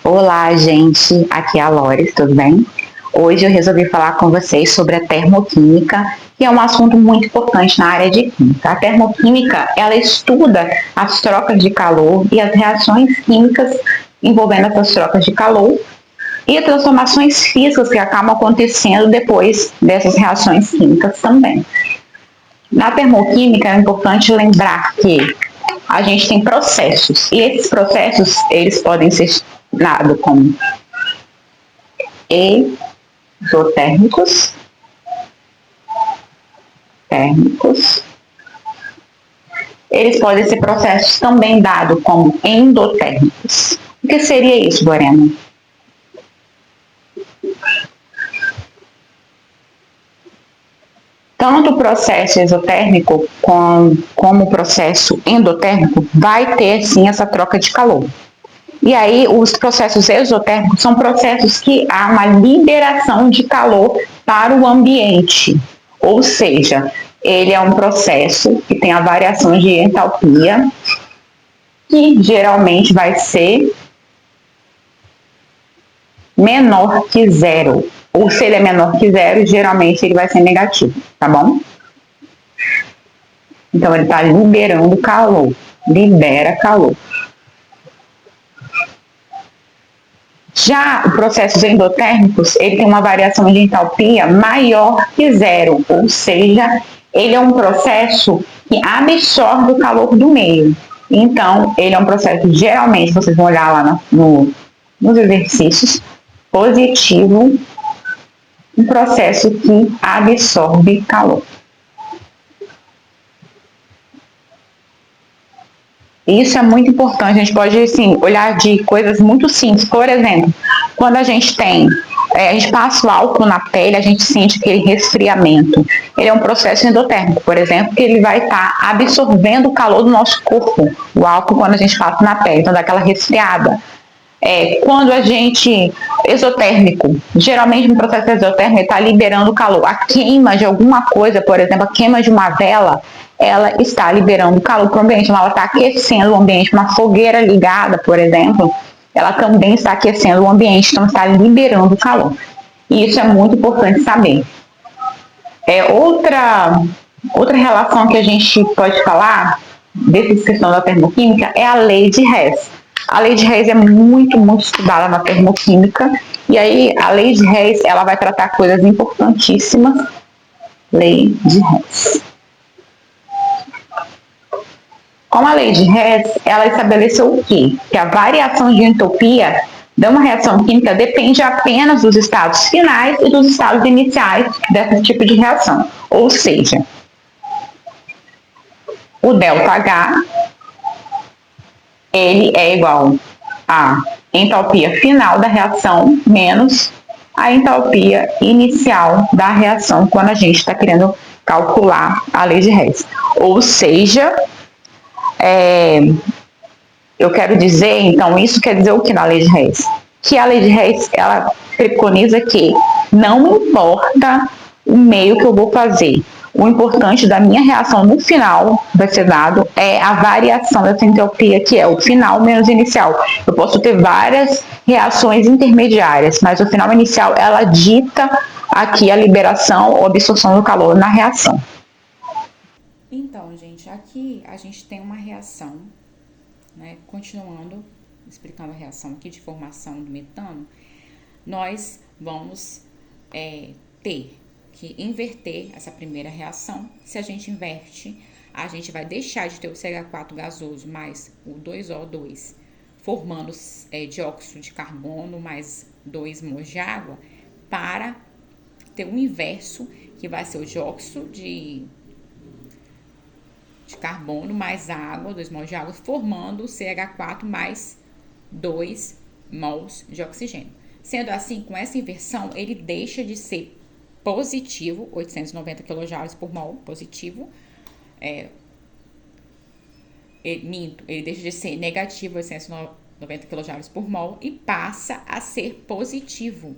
Olá, gente. Aqui é a Lores, tudo bem? Hoje eu resolvi falar com vocês sobre a termoquímica, que é um assunto muito importante na área de química. A termoquímica, ela estuda as trocas de calor e as reações químicas envolvendo essas trocas de calor e as transformações físicas que acabam acontecendo depois dessas reações químicas também. Na termoquímica é importante lembrar que a gente tem processos e esses processos eles podem ser estudados como exotérmicos, térmicos. Eles podem ser processos também dados como endotérmicos. O que seria isso, Lorena? Tanto o processo exotérmico como o processo endotérmico vai ter sim essa troca de calor. E aí, os processos exotérmicos são processos que há uma liberação de calor para o ambiente. Ou seja, ele é um processo que tem a variação de entalpia, que geralmente vai ser menor que zero. Ou se ele é menor que zero, geralmente ele vai ser negativo, tá bom? Então, ele está liberando calor. Libera calor. Já os processos endotérmicos, ele tem uma variação de entalpia maior que zero, ou seja, ele é um processo que absorve o calor do meio. Então, ele é um processo, geralmente, vocês vão olhar lá nos exercícios, positivo, um processo que absorve calor. Isso é muito importante, a gente pode assim, olhar de coisas muito simples. Por exemplo, quando a gente passa o álcool na pele, a gente sente aquele resfriamento. Ele é um processo endotérmico, por exemplo, que ele vai estar absorvendo o calor do nosso corpo, o álcool quando a gente passa na pele, então dá aquela resfriada. Quando a gente, exotérmico, geralmente no processo exotérmico está liberando calor. A queima de alguma coisa, por exemplo, a queima de uma vela, ela está liberando calor para o ambiente, ela está aquecendo o ambiente. Uma fogueira ligada, por exemplo, ela também está aquecendo o ambiente, então está liberando calor. E isso é muito importante saber. Outra relação que a gente pode falar dessa questão da termoquímica é a lei de Hess. A lei de Hess é muito, muito estudada na termoquímica. E aí, a lei de Hess, ela vai tratar coisas importantíssimas. Lei de Hess. Como a lei de Hess, ela estabeleceu o quê? Que a variação de entropia de uma reação química depende apenas dos estados finais e dos estados iniciais desse tipo de reação. Ou seja, o ΔH ele é igual a entalpia final da reação menos a entalpia inicial da reação quando a gente está querendo calcular a lei de Hess. Ou seja, eu quero dizer, então, isso quer dizer o que na lei de Hess? Que a lei de Hess, ela preconiza que não importa o meio que eu vou fazer, o importante da minha reação no final vai ser dado é a variação dessa entropia, que é o final menos inicial. Eu posso ter várias reações intermediárias, mas o final inicial, ela dita aqui a liberação ou absorção do calor na reação. Então, gente, aqui a gente tem uma reação, né? Continuando, explicando a reação aqui de formação do metano, nós vamos ter que inverter essa primeira reação. Se a gente inverte, a gente vai deixar de ter o CH4 gasoso mais o 2O2, formando dióxido de carbono mais 2 mols de água, para ter um inverso, que vai ser o dióxido de carbono mais água, 2 mols de água, formando o CH4 mais 2 mols de oxigênio. Sendo assim, com essa inversão, ele deixa de ser positivo, 890 kJ por mol, positivo, ele deixa de ser negativo, 890 kJ por mol, e passa a ser positivo,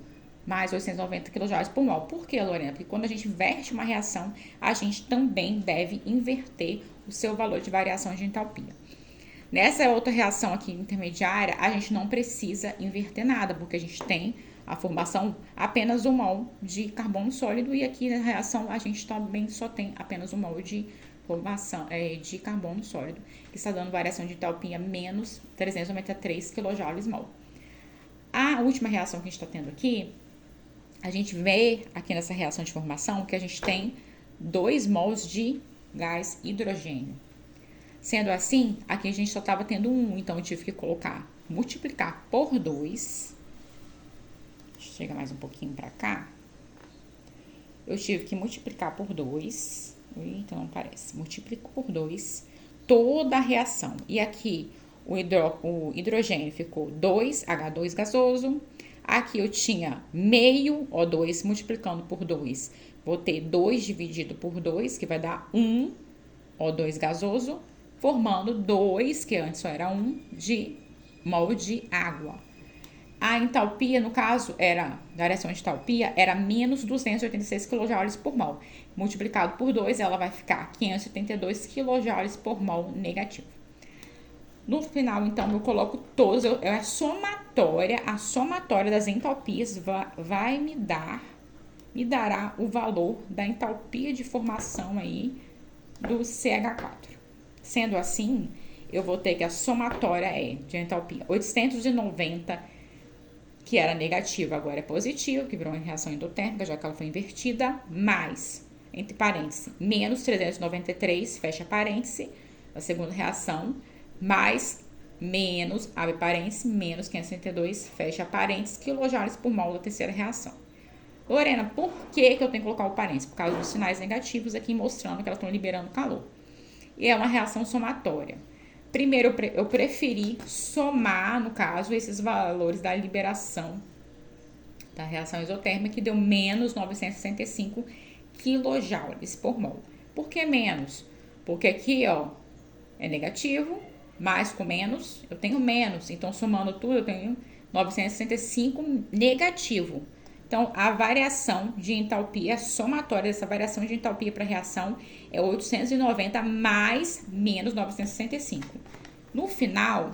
mais 890 kJ por mol. Por que, Lorena? Porque quando a gente inverte uma reação, a gente também deve inverter o seu valor de variação de entalpia. Nessa outra reação aqui intermediária, a gente não precisa inverter nada, porque a gente tem a formação apenas 1 mol de carbono sólido, e aqui na reação a gente também só tem apenas 1 mol de formação de carbono sólido, que está dando variação de entalpia menos 393 kJ/mol. A última reação que a gente está tendo aqui, a gente vê aqui nessa reação de formação que a gente tem 2 mols de gás hidrogênio. Sendo assim, aqui a gente só estava tendo 1, então eu tive que multiplicar por 2. Chega mais um pouquinho para cá. Eu tive que multiplicar por 2. Então não parece. Multiplico por 2 toda a reação. E aqui o hidrogênio ficou 2H2 gasoso. Aqui eu tinha meio O2 multiplicando por 2. Vou ter 2 dividido por 2, que vai dar 1 O2 gasoso, formando 2, que antes só era 1, de mol de água. A entalpia, no caso, a variação de entalpia era menos 286 kJ por mol. Multiplicado por 2, ela vai ficar 572 kJ por mol negativo. No final, então, eu coloco todos, a somatória das entalpias vai me dará o valor da entalpia de formação aí do CH4. Sendo assim, eu vou ter que a somatória de entalpia 890, que era negativa, agora é positiva, que virou uma reação endotérmica, já que ela foi invertida, mais, entre parênteses, menos 393, fecha parêntese, a segunda reação, mais, menos, abre parêntese, menos 562, fecha parêntese, quilojoules por mol da terceira reação. Lorena, por que eu tenho que colocar o parêntese? Por causa dos sinais negativos aqui mostrando que elas estão liberando calor. E é uma reação somatória. Primeiro, eu preferi somar, no caso, esses valores da liberação da reação isotérmica, que deu menos 965 kJ por mol. Por que menos? Porque aqui, ó, é negativo, mais com menos, eu tenho menos. Então, somando tudo, eu tenho 965 negativo. Então, a variação de entalpia, a somatória dessa variação de entalpia para a reação é 890 mais menos 965. No final,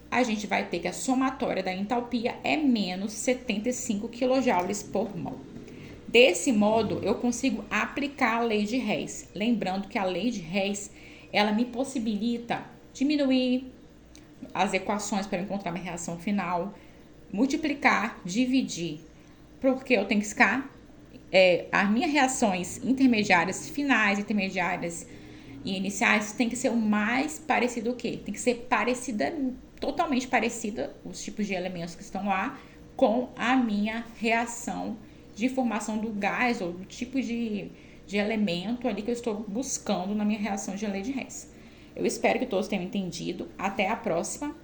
a gente vai ter que a somatória da entalpia é menos 75 kJ por mol. Desse modo, eu consigo aplicar a lei de Hess. Lembrando que a lei de Hess, ela me possibilita diminuir as equações para encontrar minha reação final, multiplicar, dividir, porque eu tenho que ficar as minhas reações intermediárias, finais, intermediárias e iniciais tem que ser o mais parecido o quê? Tem que ser parecida, totalmente parecida, os tipos de elementos que estão lá, com a minha reação de formação do gás ou do tipo de elemento ali que eu estou buscando na minha reação de lei de Hess. Eu espero que todos tenham entendido. Até a próxima.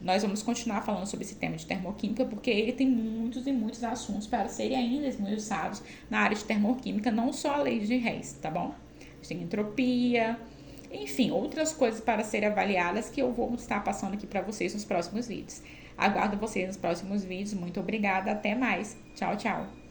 Nós vamos continuar falando sobre esse tema de termoquímica, porque ele tem muitos e muitos assuntos para serem ainda esmiuçados na área de termoquímica, não só a lei de Hess, tá bom? Tem entropia, enfim, outras coisas para serem avaliadas que eu vou estar passando aqui para vocês nos próximos vídeos. Aguardo vocês nos próximos vídeos. Muito obrigada, até mais. Tchau, tchau.